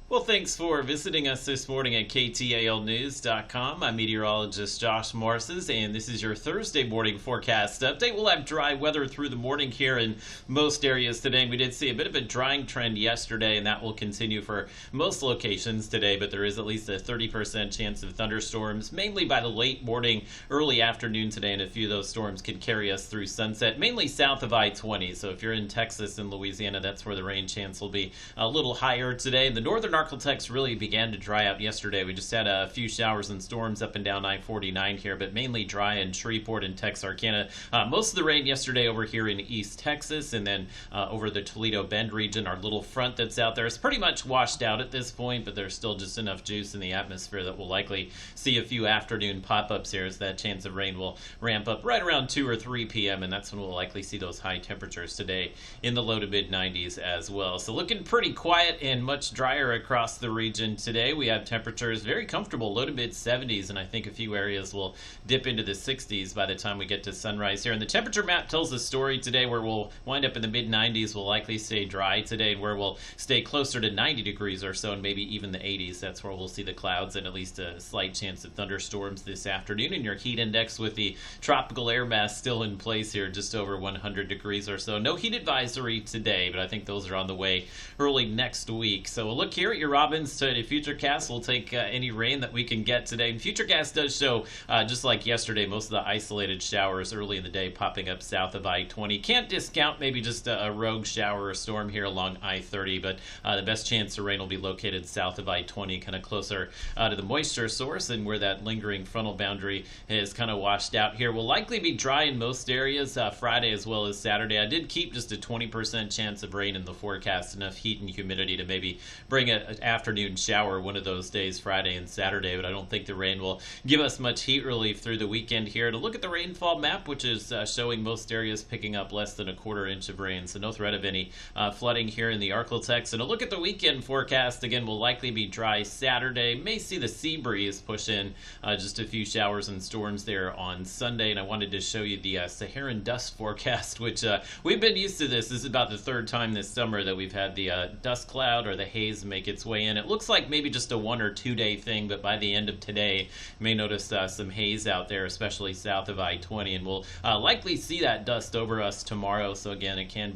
Well, thanks for visiting us this morning at KTALnews.com. I'm meteorologist Josh Morses, and this is your Thursday morning forecast update. We'll have dry weather through the morning here in most areas today. We did see a bit of a drying trend yesterday, and that will continue for most locations today, but there is at least a 30% chance of thunderstorms, mainly by the late morning, early afternoon today, and a few of those storms could carry us through sunset, mainly south of I-20. So if you're in Texas and Louisiana, that's where the rain chance will be a little higher today. The northern Arklatex really began to dry out yesterday. We just had a few showers and storms up and down I-49 here, but mainly dry in Shreveport and Texarkana. Most of the rain yesterday over here in East Texas, and then over the Toledo Bend region, our little front that's out there is pretty much washed out at this point, but there's still just enough juice in the atmosphere that we'll likely see a few afternoon pop-ups here as that chance of rain will ramp up right around 2 or 3 p.m., and that's when we'll likely see those high temperatures today in the low to mid 90s as well. So looking pretty quiet and much drier across the region today. We have temperatures very comfortable, low to mid 70s, and I think a few areas will dip into the 60s by the time we get to sunrise here. And the temperature map tells a story today where we'll wind up in the mid 90s. We'll likely stay dry today, and where we'll stay closer to 90 degrees or so, and maybe even the 80s. That's where we'll see the clouds and at least a slight chance of thunderstorms this afternoon. And your heat index with the tropical air mass still in place here, just over 100 degrees or so. No heat advisory today, but I think those are on the way early next week. So we'll look here at your Robins to Futurecast. We'll take any rain that we can get today. And Futurecast does show, just like yesterday, most of the isolated showers early in the day popping up south of I-20. Can't discount maybe just a rogue shower or storm here along I-30, but the best chance of rain will be located south of I-20, kind of closer to the moisture source and where that lingering frontal boundary is kind of washed out here. Will likely be dry in most areas Friday as well as Saturday. I did keep just a 20% chance of rain in the forecast, enough heat and humidity to maybe bring an afternoon shower one of those days, Friday and Saturday, but I don't think the rain will give us much heat relief through the weekend here. To look at the rainfall map, which is showing most areas picking up less than a quarter inch of rain, so no threat of any flooding here in the Arklatex. And a look at the weekend forecast, again, will likely be dry Saturday. May see the sea breeze push in just a few showers and storms there on Sunday. And I wanted to show you the Saharan dust forecast, which we've been used to this. This is about the third time this summer that we've had the dust cloud or the haze make its way in. It looks like maybe just a 1 or 2 day thing, but by the end of today, you may notice some haze out there, especially south of I-20, and we'll likely see that dust over us tomorrow. So again, it can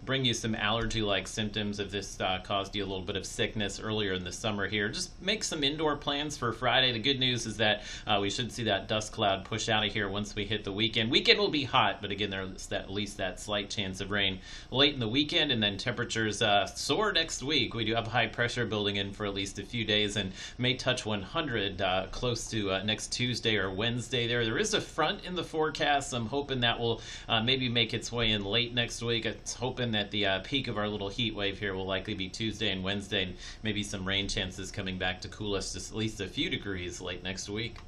bring you some allergy-like symptoms if this caused you a little bit of sickness earlier in the summer here. Just make some indoor plans for Friday. The good news is that we should see that dust cloud push out of here once we hit the weekend. Weekend will be hot, but again, there's at least that slight chance of rain late in the weekend, and then temperatures soar next week. We do have high pressure building in for at least a few days and may touch 100 close to next Tuesday or Wednesday there. There is a front in the forecast. I'm hoping that will maybe make its way in late next week. It's hoping that the peak of our little heat wave here will likely be Tuesday and Wednesday, and maybe some rain chances coming back to cool us just at least a few degrees late next week.